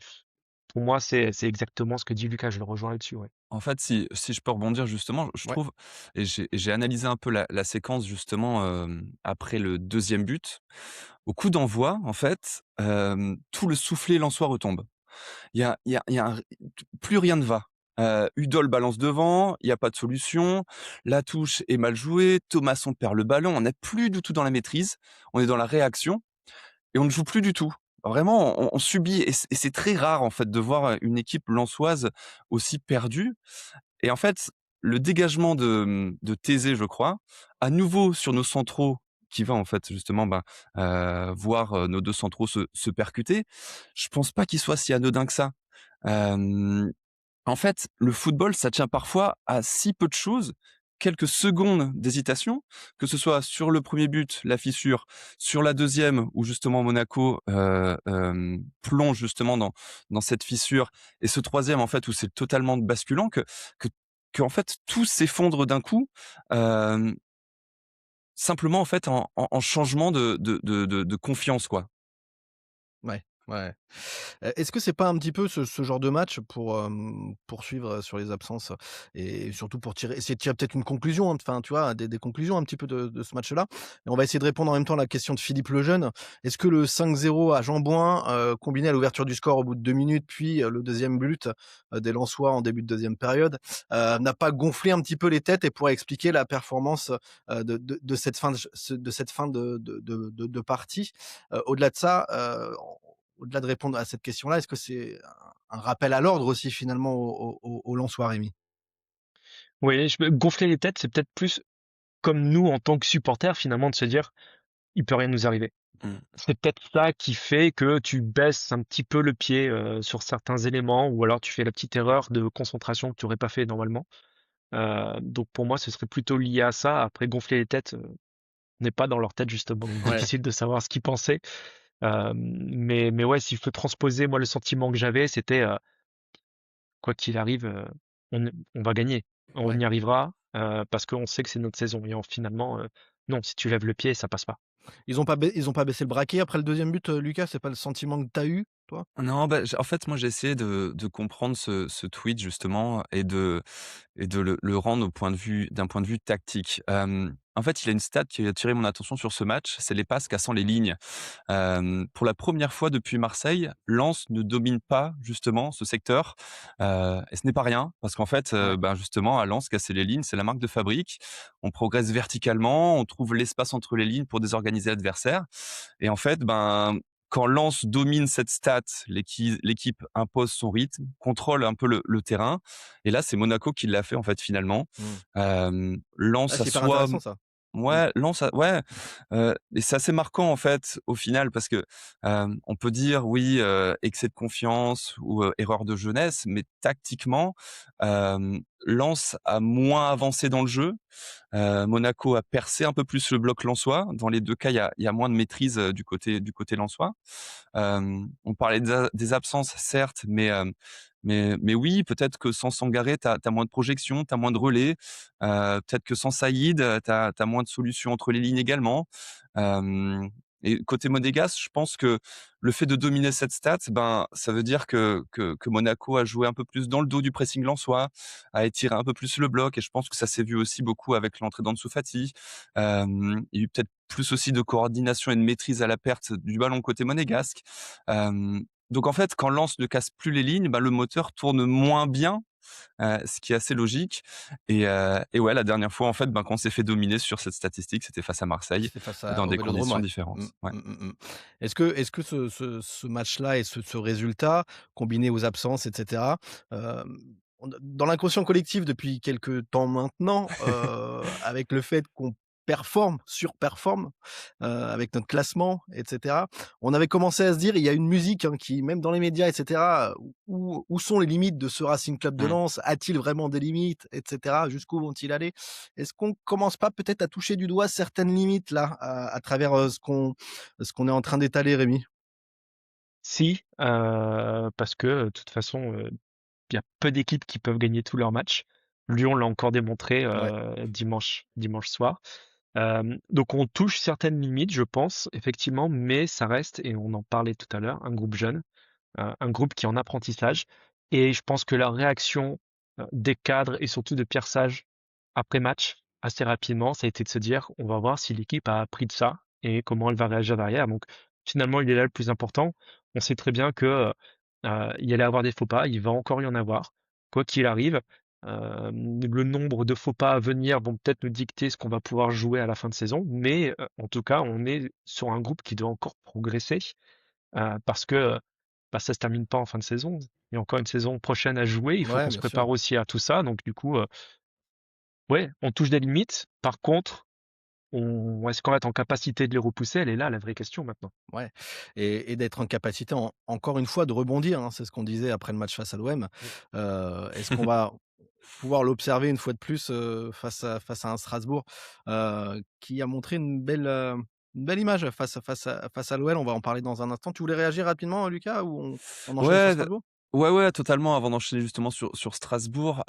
pour moi, c'est exactement ce que dit Lucas. Je le rejoins là-dessus. Ouais. En fait, si je peux rebondir justement, je Ouais, trouve, et j'ai analysé un peu la séquence justement, après le deuxième but. Au coup d'envoi, en fait, tout le soufflet lensois retombe. Il y a plus rien ne va. Udol balance devant, il y a pas de solution, la touche est mal jouée, Thomasson perd le ballon, on n'est plus du tout dans la maîtrise, on est dans la réaction et on ne joue plus du tout. Vraiment, on subit, et c'est très rare en fait de voir une équipe lensoise aussi perdue. Et en fait, le dégagement de Thésée, je crois, à nouveau sur nos centraux, qui va en fait justement voir nos deux centraux se percuter, je pense pas qu'il soit si anodin que ça. Hem, En fait, le football, ça tient parfois à si peu de choses, quelques secondes d'hésitation, que ce soit sur le premier but, la fissure, sur la deuxième où justement Monaco, plonge justement dans cette fissure, et ce troisième en fait où c'est totalement basculant, que qu'en fait tout s'effondre d'un coup, hem, simplement en fait en changement de confiance, quoi. ouais, ouais. Est-ce que c'est pas un petit peu ce genre de match pour, poursuivre, sur les absences et surtout pour essayer de tirer peut-être une conclusion, hein, enfin, tu vois, des conclusions un petit peu de ce match-là? Et on va essayer de répondre en même temps à la question de Philippe Lejeune. Est-ce que le 5-0 à Jean-Bouin, combiné à l'ouverture du score au bout de 2 minutes, puis, le deuxième but, des Lensois en début de deuxième période, n'a pas gonflé un petit peu les têtes et pourrait expliquer la performance, de cette fin de partie? Au-delà de ça, au-delà de répondre à cette question-là, est-ce que c'est un rappel à l'ordre aussi finalement aux Lensois, Rémi? Oui, gonfler les têtes, c'est peut-être plus comme nous en tant que supporters finalement de se dire, il peut rien nous arriver. Mmh. C'est peut-être ça qui fait que tu baisses un petit peu le pied sur certains éléments ou alors tu fais la petite erreur de concentration que tu n'aurais pas fait normalement. Donc pour moi, ce serait plutôt lié à ça. Après, gonfler les têtes, on n'est pas dans leur tête justement, donc Ouais, difficile de savoir ce qu'ils pensaient. Mais ouais, s'il faut transposer, moi le sentiment que j'avais, c'était quoi qu'il arrive, on va gagner, on ouais, y arrivera. parce qu'on sait que c'est notre saison. Et finalement, non, si tu lèves le pied, ça passe pas. Ils ont pas baissé le braquet après le deuxième but, Lucas? C'est pas le sentiment que tu as eu, toi? Non, bah, en fait, moi, j'ai essayé de comprendre ce tweet justement et de le rendre d'un point de vue tactique. En fait, il y a une stat qui a attiré mon attention sur ce match, c'est les passes cassant les lignes. Pour la première fois depuis Marseille, Lens ne domine pas justement ce secteur, et ce n'est pas rien parce qu'en fait, Ouais. ben, justement à Lens, casser les lignes, c'est la marque de fabrique. On progresse verticalement, on trouve l'espace entre les lignes pour désorganiser l'adversaire et en fait, ben, quand Lens domine cette stat, l'équipe impose son rythme, contrôle un peu le terrain et là, c'est Monaco qui l'a fait en fait finalement. Mmh. Ah, Lens a c'est hyper soit intéressant ça. Mmh. Ouais, Lens a ouais, et c'est assez marquant en fait, au final, parce que, on peut dire oui, excès de confiance ou, erreur de jeunesse, mais tactiquement, Lens a moins avancé dans le jeu. Monaco a percé un peu plus le bloc lensois. Dans les 2 cas, il y a moins de maîtrise, du côté lensois. On parlait des absences certes, mais oui, peut-être que sans Sangaré, tu as moins de projections, tu as moins de relais. Peut-être que sans Saïd, tu as moins de solutions entre les lignes également. Hem et côté monégasque, je pense que le fait de dominer cette stat, ben, ça veut dire que Monaco a joué un peu plus dans le dos du pressing lensois, a étiré un peu plus le bloc et je pense que ça s'est vu aussi beaucoup avec l'entrée d'Ansu Fati. Il y a eu peut-être plus aussi de coordination et de maîtrise à la perte du ballon côté monégasque. Donc en fait, quand Lens ne casse plus les lignes, bah, le moteur tourne moins bien, ce qui est assez logique et ouais, la dernière fois, en fait, ben, quand on s'est fait dominer sur cette statistique, c'était face à Marseille, C'était face dans au des Vélodrome, conditions ouais. Mmh, différentes. Ouais. mmh, mmh, mmh. Est-ce que ce match-là et ce résultat, combiné aux absences et cetera, on dans l'inconscient collectif depuis quelque temps maintenant, avec le fait qu'on surperforme, avec notre classement et cetera, on avait commencé à se dire: «Il y a une musique, hein, qui même dans les médias et cetera, où sont les limites de ce Racing Club de Mmh. Lens? A-t-il vraiment des limites et cetera? Jusqu'où vont-ils aller?» Est-ce qu'on commence pas peut-être à toucher du doigt certaines limites là, à travers, ce qu'on est en train d'étaler, Rémi? Si, parce que, de toute façon, il y a peu d'équipes qui peuvent gagner tous leurs matchs. Lyon l'a encore démontré, Ouais, dimanche soir. Donc on touche certaines limites, je pense, effectivement, mais ça reste, et on en parlait tout à l'heure, un groupe jeune, un groupe qui est en apprentissage. Et je pense que la réaction des cadres et surtout de Pierre Sage après match, assez rapidement, ça a été de se dire, on va voir si l'équipe a appris de ça et comment elle va réagir derrière. Donc finalement, il est là le plus important. On sait très bien que il y allait avoir des faux pas, il va encore y en avoir, quoi qu'il arrive. Le nombre de faux pas à venir vont peut-être nous dicter ce qu'on va pouvoir jouer à la fin de saison, mais en tout cas, on est sur un groupe qui doit encore progresser parce que bah, ça se termine pas en fin de saison. Il y a encore une saison prochaine à jouer. Il faut ouais, qu'on se bien sûr. prépare aussi à tout ça. Donc du coup, ouais, on touche des limites. Par contre, est-ce qu'on va être en capacité de les repousser? Elle est là, la vraie question maintenant. Ouais, et d'être en capacité encore une fois de rebondir, hein, c'est ce qu'on disait après le match face à l'OM. Est-ce qu'on va pouvoir l'observer une fois de plus, face à un Strasbourg, qui a montré une belle image face à l'OL? On va en parler dans un instant. Tu voulais réagir rapidement, Lucas, ou on enchaîne sur Ouais, Strasbourg? ouais, totalement. Avant d'enchaîner justement sur Strasbourg,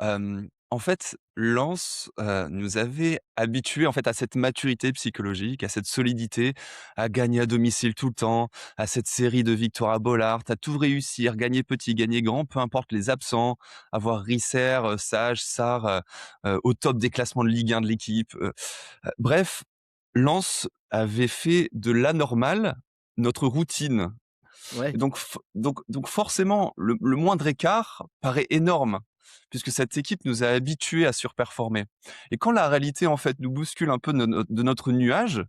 en fait, Lens, nous avait habitués, en fait, à cette maturité psychologique, à cette solidité, à gagner à domicile tout le temps, à cette série de victoires à Bollaert, à tout réussir, gagner petit, gagner grand, peu importe les absents, avoir Risser, Sage, Sarr, au top des classements de Ligue 1 de l'équipe, bref, Lens avait fait de l'anormal notre routine. Ouais, Et donc forcément, le moindre écart paraît énorme, puisque cette équipe nous a habitués à surperformer. Et quand la réalité, en fait, nous bouscule un peu de notre nuage,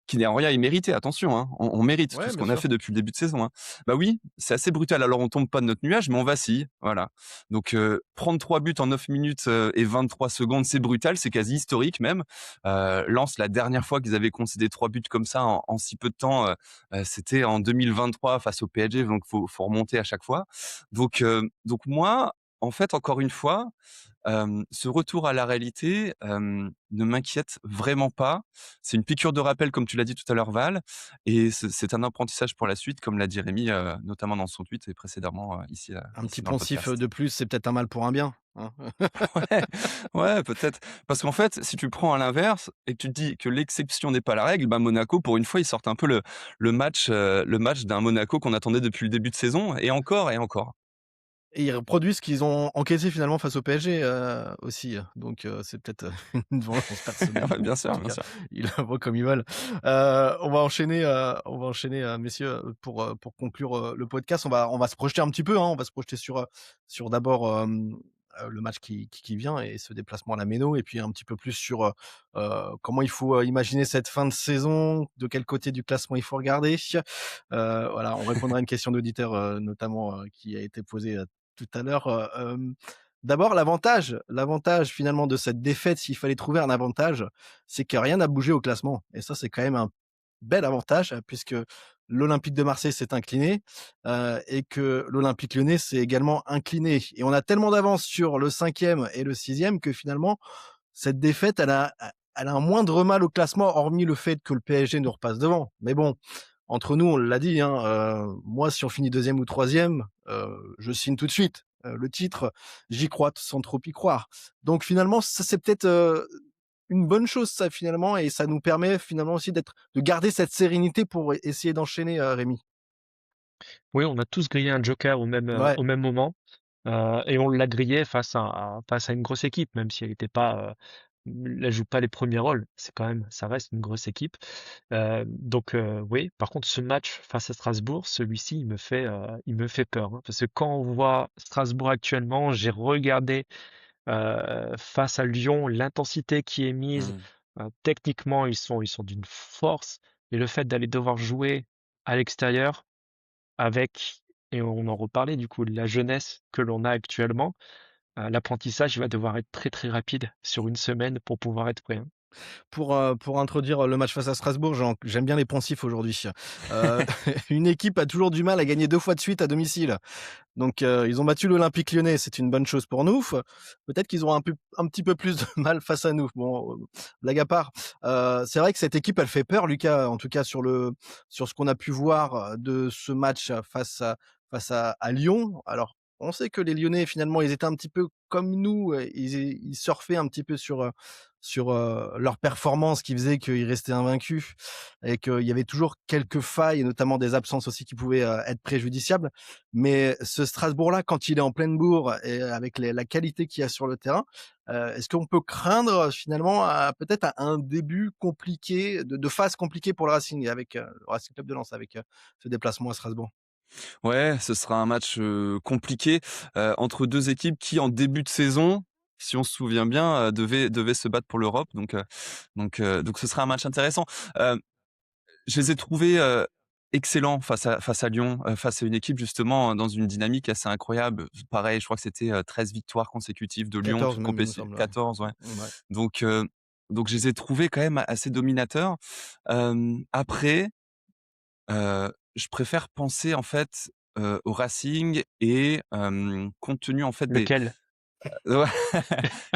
qui n'est en rien immérité, attention, hein, on mérite tout ouais, ce bien qu'on a sûr. fait depuis le début de saison, hein. Bah oui, c'est assez brutal. Alors on tombe pas de notre nuage, mais on vacille, voilà. Donc prendre 3 buts en 9 minutes et 23 secondes, c'est brutal, c'est quasi historique même. Lens, la dernière fois qu'ils avaient concédé 3 buts comme ça en si peu de temps, c'était en 2023 face au PSG, donc faut remonter à chaque fois. Donc moi, en fait, encore une fois, ce retour à la réalité, ne m'inquiète vraiment pas. C'est une piqûre de rappel, comme tu l'as dit tout à l'heure, Val, et c'est un apprentissage pour la suite, comme l'a dit Rémi, notamment dans son tweet et précédemment, Un petit ici dans le poncif podcast. de plus, c'est peut-être un mal pour un bien, hein. Ouais, ouais, peut-être. Parce qu'en fait, si tu prends à l'inverse et que tu te dis que l'exception n'est pas la règle, bah, Monaco, pour une fois, ils sortent un peu le match d'un Monaco qu'on attendait depuis le début de saison, et encore et encore. Et ils reproduisent ce qu'ils ont encaissé finalement face au PSG, aussi, donc c'est peut-être, une vengeance personnelle. Ouais, Bon, bien en sûr, tout bien cas, sûr. ils la voient comme ils veulent. On va enchaîner, messieurs, pour conclure, le podcast. On va se projeter un petit peu, hein. On va se projeter sur d'abord, le match qui vient et ce déplacement à la Méno et puis un petit peu plus sur, comment il faut, imaginer cette fin de saison, de quel côté du classement il faut regarder. Voilà, on répondra à une question d'auditeur, notamment, qui a été posée, tout à l'heure. D'abord, l'avantage finalement de cette défaite, s'il fallait trouver un avantage, c'est que rien n'a bougé au classement. Et ça, c'est quand même un bel avantage, puisque l'Olympique de Marseille s'est incliné et que l'Olympique Lyonnais s'est également incliné. Et on a tellement d'avance sur le 5e et le 6e que finalement, cette défaite, elle a un moindre mal au classement, hormis le fait que le PSG nous repasse devant. Mais bon, entre nous, on l'a dit, hein, moi, si on finit 2e ou 3e, je signe tout de suite. Le titre, j'y crois sans trop y croire. Donc finalement, ça c'est peut-être, une bonne chose ça finalement et ça nous permet finalement aussi de garder cette sérénité pour essayer d'enchaîner, Rémi. Oui, on a tous grillé un joker Ouais, au même moment. Et on l'a grillé face à une grosse équipe, même si elle n'était pas, elle joue pas les premiers rôles. Ça reste une grosse équipe. Donc oui. Par contre, ce match face à Strasbourg, celui-ci, il me fait peur, hein, parce que quand on voit Strasbourg actuellement, j'ai regardé face à Lyon l'intensité qui est mise. Mmh. Techniquement, ils sont d'une force, et le fait d'aller devoir jouer à l'extérieur avec, et on en reparlait du coup, la jeunesse que l'on a actuellement, l'apprentissage il va devoir être très très rapide sur une semaine pour pouvoir être prêt, hein. pour introduire le match face à Strasbourg, j'aime bien les poncifs aujourd'hui. Heu, une équipe a toujours du mal à gagner 2 fois de suite à domicile. Donc, ils ont battu l'Olympique Lyonnais, c'est une bonne chose pour nous. Peut-être qu'ils auront un petit peu plus de mal face à nous. Bon, blague à part, c'est vrai que cette équipe, elle fait peur, Lucas, en tout cas sur ce qu'on a pu voir, de ce match face à Lyon. Alors, on sait que les Lyonnais, finalement, ils étaient un petit peu comme nous, ils surfaient un petit peu sur leur performance qui faisait qu'ils restaient invaincus et qu'il y avait toujours quelques failles et notamment des absences aussi qui pouvaient, être préjudiciables. Mais ce Strasbourg-là, quand il est en pleine bourre et avec la qualité qu'il y a sur le terrain, est-ce qu'on peut craindre finalement peut-être un début compliqué, de phase compliquée pour le Racing avec le Racing Club de Lens avec ce déplacement à Strasbourg? Ouais, ce sera un match, compliqué, entre 2 équipes qui, en début de saison, si on se souvient bien, devaient se battre pour l'Europe, donc ce sera un match intéressant. Heu, je les ai trouvés, excellents face à Lyon, face à une équipe justement dans une dynamique assez incroyable. Pareil, je crois que c'était, 13 victoires consécutives de Lyon, 14 toutes même, il me compéti semble, ouais. 14, ouais. Ouais. Donc heu, donc je les ai trouvés quand même assez dominateurs. Après, je préfère penser en fait, au Racing et compte tenu en fait des Lequel? ouais,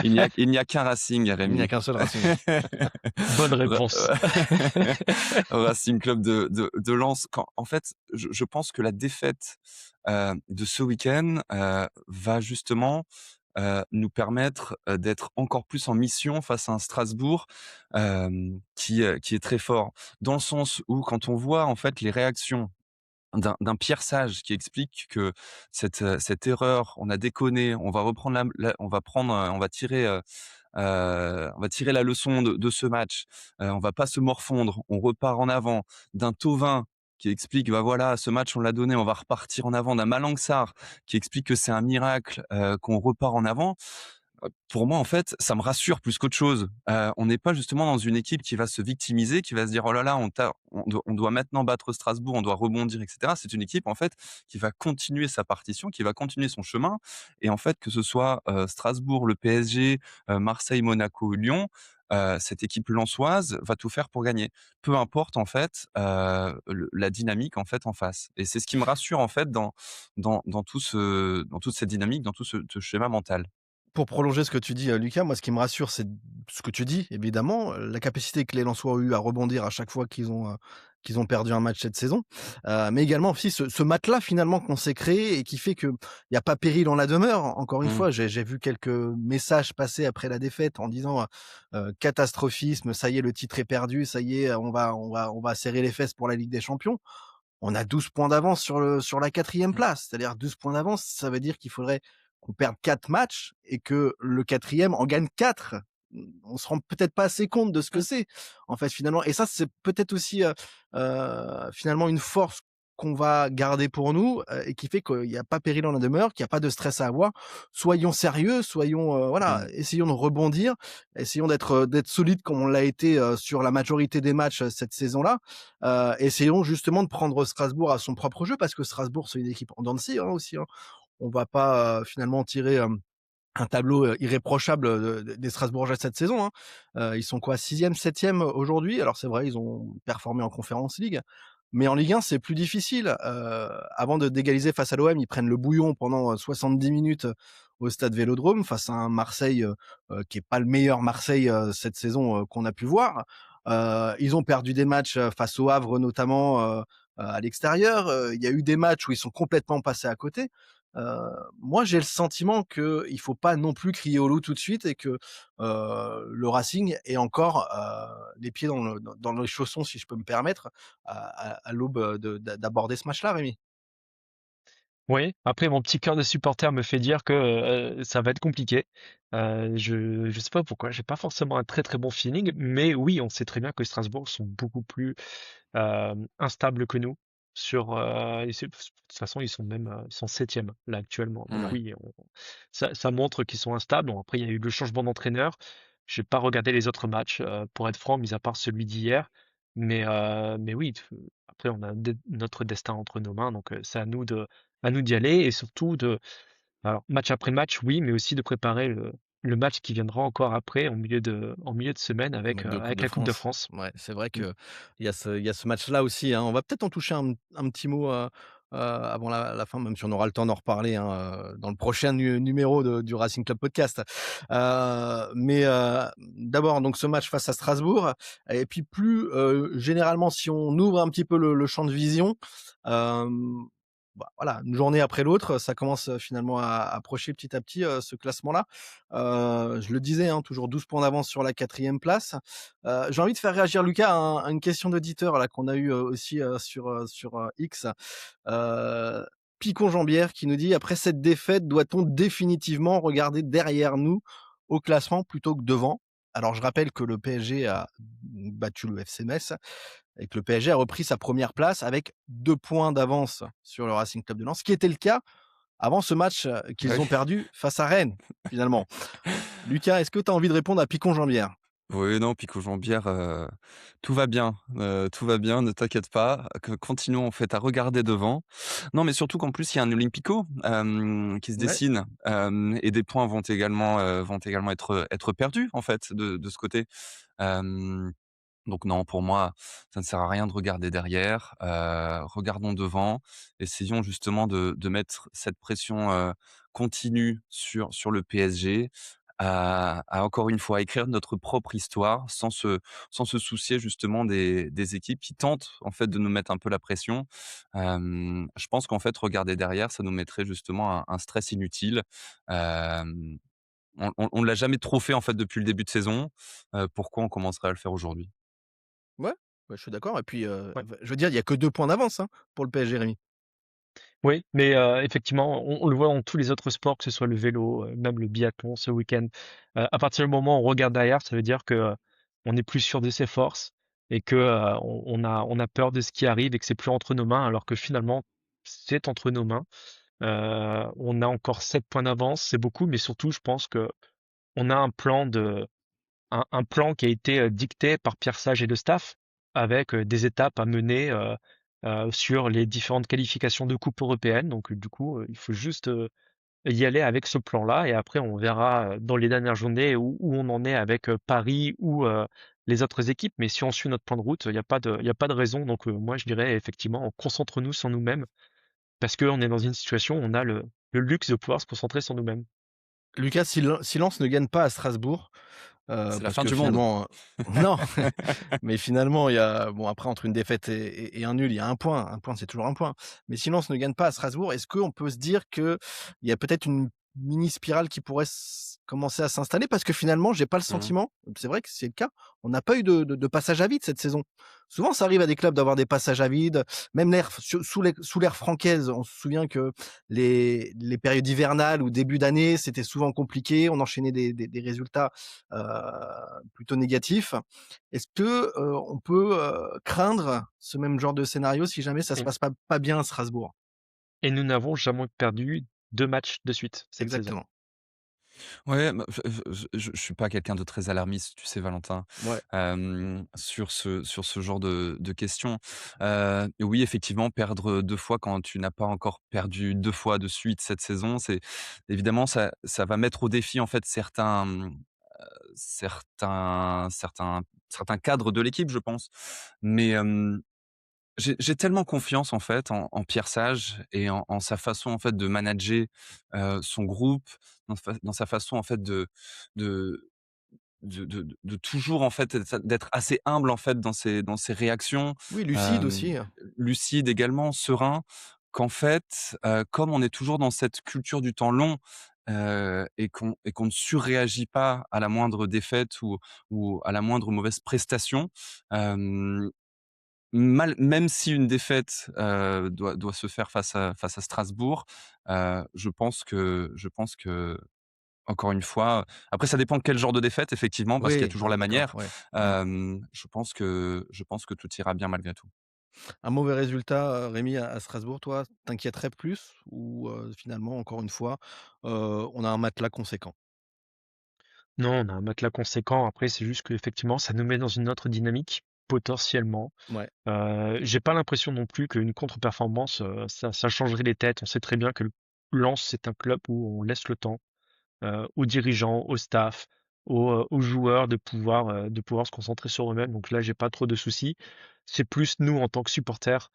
il n'y a qu'un Racing, Il n'y a Rémi. qu'un seul Racing. Bonne Ra réponse. Racing Club de Lens. Quand en fait, je pense que la défaite, de ce week-end, va justement, nous permettre, d'être encore plus en mission face à un Strasbourg, qui est très fort. Dans le sens où quand on voit en fait les réactions d'un Pierre Sage qui explique que cette erreur, on a déconné, on va reprendre on va prendre, on va tirer la leçon de ce match, on va pas se morfondre, on repart en avant. D'un Thauvin qui explique: «Bah, voilà, ce match on l'a donné, on va repartir en avant». D'un Malang Sarr qui explique que c'est un miracle, qu'on repart en avant. Pour moi, en fait, ça me rassure plus qu'autre chose. On n'est pas justement dans une équipe qui va se victimiser, qui va se dire: «Oh là là, on doit maintenant battre Strasbourg, on doit rebondir» et cetera. C'est une équipe, en fait, qui va continuer sa partition, qui va continuer son chemin, et en fait, que ce soit, Strasbourg, le PSG, Marseille, Monaco ou Lyon, cette équipe lensoise va tout faire pour gagner. Peu importe en fait, la dynamique en fait en face. Et c'est ce qui me rassure en fait dans toute cette dynamique, dans tout ce schéma mental. Pour prolonger ce que tu dis, Lucas, moi, ce qui me rassure, c'est ce que tu dis, évidemment, la capacité que les Lensois ont eu à rebondir à chaque fois qu'ils ont perdu un match cette saison. Mais également aussi ce matelas finalement qu'on s'est créé et qui fait qu'il y a pas péril en la demeure. Encore une Mmh. fois, j'ai vu quelques messages passer après la défaite en disant, «Catastrophisme, ça y est, le titre est perdu, ça y est, on va serrer les fesses pour la Ligue des champions». On a 12 points d'avance sur la quatrième Mmh. place. C'est-à-dire 12 points d'avance, ça veut dire qu'il faudrait qu'on perde 4 matchs et que le quatrième en gagne 4. On se rend peut-être pas assez compte de ce que Mmh. c'est, en fait, finalement. Et ça, c'est peut-être aussi, finalement une force qu'on va garder pour nous, et qui fait qu'il y a pas péril en la demeure, qu'il y a pas de stress à avoir. Soyons sérieux, soyons, voilà, Mmh. essayons de rebondir, essayons d'être solides comme on l'a été, sur la majorité des matchs, cette saison-là. Essayons justement de prendre Strasbourg à son propre jeu parce que Strasbourg, c'est une équipe en dents de scie, hein, aussi, hein. On va pas, finalement tirer, un tableau, irréprochable, des Strasbourgeois cette saison, hein. Ils sont quoi? 6e, 7e aujourd'hui. Alors c'est vrai, ils ont performé en Conference League, mais en Ligue 1, c'est plus difficile. Avant d'égaliser face à l'OM, ils prennent le bouillon pendant, 70 minutes, au stade Vélodrome face à un Marseille, qui est pas le meilleur Marseille, cette saison, qu'on a pu voir. Ils ont perdu des matchs, face au Havre notamment, à l'extérieur. Il y a eu des matchs où ils sont complètement passés à côté. Moi, j'ai le sentiment qu'il faut pas non plus crier au loup tout de suite et que, le Racing est encore, les pieds dans les chaussons, si je peux me permettre, à l'aube, d'aborder ce match-là, Rémi. Oui, après mon petit cœur de supporter me fait dire que, ça va être compliqué. Je sais pas pourquoi, j'ai pas forcément un très, très bon feeling, mais oui, on sait très bien que Strasbourg sont beaucoup plus, instables que nous et de toute façon, ils sont même, ils sont 7e là actuellement. Donc Ouais. oui, ça montre qu'ils sont instables. Bon après, il y a eu le changement d'entraîneur. J'ai pas regardé les autres matchs, pour être franc, mis à part celui d'hier. Mais oui, après on a notre destin entre nos mains, donc c'est à nous d'y aller et surtout alors match après match, oui, mais aussi de préparer le match qui viendra encore après en milieu de semaine Match de Coupe avec de la Coupe de France. France. Ouais, c'est vrai Mm. qu'il y a ce match-là aussi, hein. On va peut-être en toucher un petit mot, avant la fin, même si on aura le temps d'en reparler, hein, dans le prochain numéro du Racing Club Podcast. Mais d'abord donc ce match face à Strasbourg et puis plus, généralement si on ouvre un petit peu le champ de vision, hem, bah, voilà, une journée après l'autre, ça commence, finalement à approcher petit à petit, ce classement-là. Je le disais, hein, toujours 12 points d'avance sur la quatrième place. J'ai envie de faire réagir Lucas à une question d'auditeur là qu'on a eu aussi sur X. Heu, Picon Jambière qui nous dit: «Après cette défaite, doit-on définitivement regarder derrière nous au classement plutôt que devant?» Alors je rappelle que le PSG a battu le FC Metz et que le PSG a repris sa première place avec 2 points d'avance sur le Racing Club de Lens, ce qui était le cas avant ce match, qu'ils Ouais. ont perdu face à Rennes, finalement. Lucas, est-ce que tu as envie de répondre à Picon Jambière? Oui, non, Pico Jambière, tout va bien, ne t'inquiète pas, que continuons en fait à regarder devant. Non, mais surtout qu'en plus il y a un Olympico, qui se Ouais. dessine, et des points vont également être perdus en fait de ce côté. Hem, donc non, pour moi, ça ne sert à rien de regarder derrière, regardons devant. Essayons justement de mettre cette pression, continue sur le PSG, à encore une fois écrire notre propre histoire sans se soucier justement des équipes qui tentent en fait de nous mettre un peu la pression. Je pense qu'en fait regarder derrière, ça nous mettrait justement un stress inutile. Hem, on l'a jamais trop fait en fait depuis le début de saison, pourquoi on commencerait à le faire aujourd'hui? Ouais, ouais, je suis d'accord et puis, Ouais. je veux dire, il y a que 2 points d'avance, hein, pour le PSG, Rémi. Oui, mais effectivement, on le voit dans tous les autres sports, que ce soit le vélo, même le biathlon ce week-end. À partir du moment où on regarde derrière, ça veut dire que, on est plus sûr de ses forces et que, on a peur de ce qui arrive et que c'est plus entre nos mains, alors que finalement, c'est entre nos mains. On a encore 7 points d'avance, c'est beaucoup, mais surtout, je pense que on a un plan qui a été dicté par Pierre Sage et le staff, avec des étapes à mener sur les différentes qualifications de Coupe européenne. Donc, du coup, il faut juste y aller avec ce plan-là et après on verra dans les dernières journées où on en est avec Paris ou les autres équipes. Mais si on suit notre plan de route, il y a pas de raison. Donc moi je dirais effectivement, concentre-nous sur nous-mêmes parce qu'on est dans une situation où on a le luxe de pouvoir se concentrer sur nous-mêmes. Lucas, si Lens ne gagne pas à Strasbourg, C'est la parce fin que du monde. finalement, non, mais finalement, il y a bon, après entre une défaite et un nul, il y a un point. Un point, c'est toujours un point. Mais si Lens ne gagne pas à Strasbourg, est-ce qu'on peut se dire qu'il y a peut-être une mini spirale qui pourrait commencer à s'installer? Parce que finalement, j'ai pas le Mmh. sentiment, c'est vrai que c'est le cas, on n'a pas eu de passage à vide cette saison. Souvent, ça arrive à des clubs d'avoir des passages à vide, même sous l'ère francaise, on se souvient que les périodes hivernales ou début d'année, c'était souvent compliqué, on enchaînait des résultats plutôt négatif. Est-ce que on peut craindre ce même genre de scénario si jamais ça se Et, passe pas bien à Strasbourg? et nous n'avons jamais perdu 2 matchs de suite cette saison. Exactement. Ouais, bah, je suis pas quelqu'un de très alarmiste, tu sais, Valentin, Ouais. sur ce genre de questions. Oui, effectivement, perdre 2 fois quand tu n'as pas encore perdu 2 fois de suite cette saison, c'est évidemment, ça va mettre au défi, en fait, certains cadres de l'équipe, je pense. Mais, j'ai tellement confiance, en fait, en Pierre Sage et en sa façon, en fait, de manager, son groupe, dans sa façon, en fait, de de toujours, en fait, d'être assez humble, en fait, dans ses réactions, Oui, lucide hem, aussi, hein. lucide également, serein, qu'en fait, comme on est toujours dans cette culture du temps long, et qu'on ne surréagit pas à la moindre défaite ou à la moindre mauvaise prestation, hem même si une défaite, doit se faire face à Strasbourg, je pense que encore une fois, après ça dépend quel genre de défaite effectivement, parce qu'il y a Oui, toujours ah la d'accord, manière. ouais. Mmh. Je pense que tout ira bien malgré tout. Un mauvais résultat, Rémi, à Strasbourg, toi, t'inquiéterait plus ou finalement, encore une fois, on a un matelas conséquent? Non, on a un matelas conséquent. Après, c'est juste qu'effectivement, ça nous met dans une autre dynamique, potentiellement. Ouais. J'ai pas l'impression non plus qu'une contre-performance, ça changerait les têtes. On sait très bien que Lens, c'est un club où on laisse le temps aux dirigeants, au staff, aux joueurs de pouvoir se concentrer sur eux-mêmes. Donc là, j'ai pas trop de soucis. C'est plus nous en tant que supporters.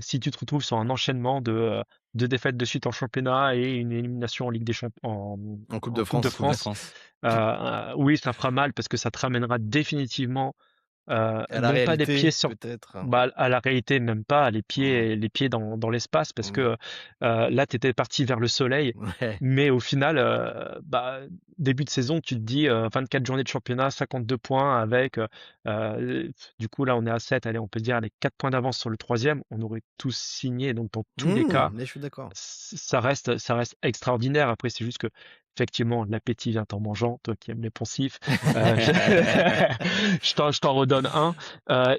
Si tu te retrouves sur un enchaînement de défaites de suite en championnat et une élimination en Ligue des Champions, En Coupe en de Coupe de France. Coupe de France, France. oui, ça fera mal parce que ça te ramènera définitivement Et à la non pas des pieds réalité, sur peut-être, hein. bah, à la réalité, même pas Mmh. les pieds dans l'espace parce Mmh. que là, tu étais parti vers le soleil, Ouais. mais au final, bah, début de saison, tu te dis 24 journées de championnat, 52 points avec, du coup, là, on est à 7, allez, on peut dire les 4 points d'avance sur le troisième, on aurait tous signé, donc dans tous les cas, Mais je suis d'accord. ça reste extraordinaire. Après, c'est juste que, effectivement, l'appétit vient en mangeant. Toi qui aimes les poncifs, je, je t'en redonne un.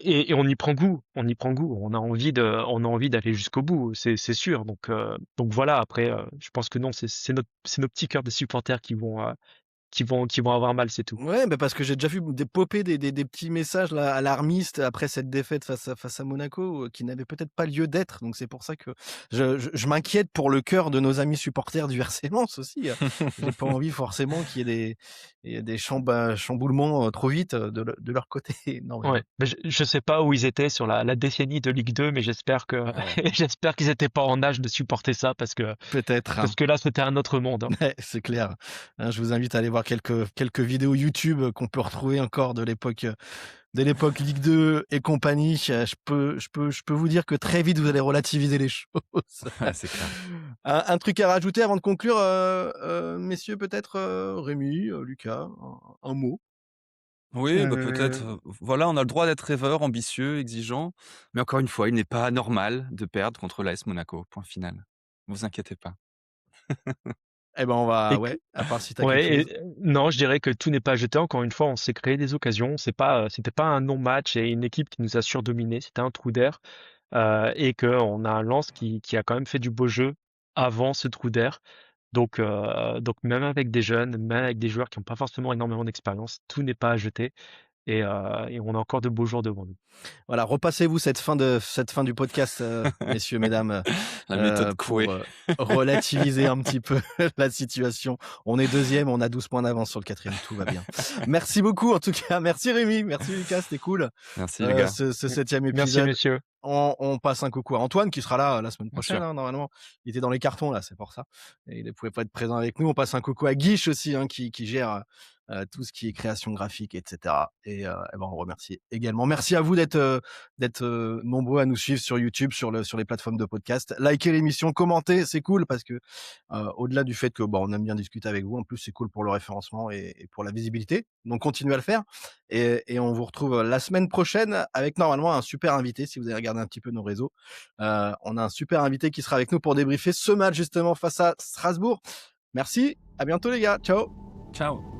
Et on y prend goût. On y prend goût. On a envie d'aller jusqu'au bout. C'est sûr. Donc voilà. Après, je pense que non, c'est nos petits cœurs de supporters qui vont avoir mal, c'est tout. Ouais, bah, parce que j'ai déjà vu popper des petits messages là, alarmistes après cette défaite face à Monaco, qui n'avaient peut-être pas lieu d'être. Donc c'est pour ça que je m'inquiète pour le cœur de nos amis supporters du RC Lens aussi. J'ai pas envie forcément qu'il y ait des chamboulements trop vite de leur côté. Non, mais Ouais, mais je sais pas où ils étaient sur la décennie de Ligue 2, mais j'espère que ouais, j'espère qu'ils étaient pas en âge de supporter ça peut-être, hein. parce que là c'était un autre monde, hein. Ouais, c'est clair. Hein, je vous invite à aller voir quelques vidéos YouTube qu'on peut retrouver encore de l'époque Ligue 2 et compagnie. Je peux vous dire que très vite, vous allez relativiser les choses. Ouais, c'est clair. Un truc à rajouter avant de conclure, messieurs, peut-être, Rémi, Lucas, un mot? Oui, bah, peut-être, voilà, on a le droit d'être rêveur, ambitieux, exigeant, mais encore une fois, il n'est pas normal de perdre contre l'AS Monaco, point final. Vous inquiétez pas. Eh ben, on va Et que- ouais, à part si tu as quelque ouais, chose. non, je dirais que tout n'est pas jeté. Encore une fois, on s'est créé des occasions. C'était pas un non-match et une équipe qui nous a surdominé. C'était un trou d'air et que on a un Lens qui a quand même fait du beau jeu avant ce trou d'air. Donc même avec des jeunes, même avec des joueurs qui n'ont pas forcément énormément d'expérience, tout n'est pas à jeter. et on a encore de beaux jours devant nous. Voilà, repassez-vous cette fin du podcast, messieurs, mesdames, La méthode pour Coué. relativiser un petit peu la situation. On est deuxième, on a 12 points d'avance sur le quatrième, tout va bien. Merci beaucoup en tout cas, merci Rémi, merci Lucas, c'était cool. Merci les gars. Ce 7e Merci épisode. messieurs. On passe un coucou à Antoine qui sera là la semaine Bien prochaine, sûr. normalement. Il était dans les cartons là, c'est pour ça. Et il ne pouvait pas être présent avec nous. On passe un coucou à Guiche aussi, qui gère tout ce qui est création graphique, etc. Et ben, on remercie également. Merci à vous d'être nombreux à nous suivre sur YouTube, sur les plateformes de podcast. Likez l'émission, commentez, c'est cool parce que au-delà du fait que on aime bien discuter avec vous, en plus c'est cool pour le référencement et pour la visibilité. Donc continuez à le faire. Et on vous retrouve la semaine prochaine avec normalement un super invité. Si vous avez regardé un petit peu nos réseaux, on a un super invité qui sera avec nous pour débriefer ce match justement face à Strasbourg. Merci, à bientôt les gars, ciao. Ciao.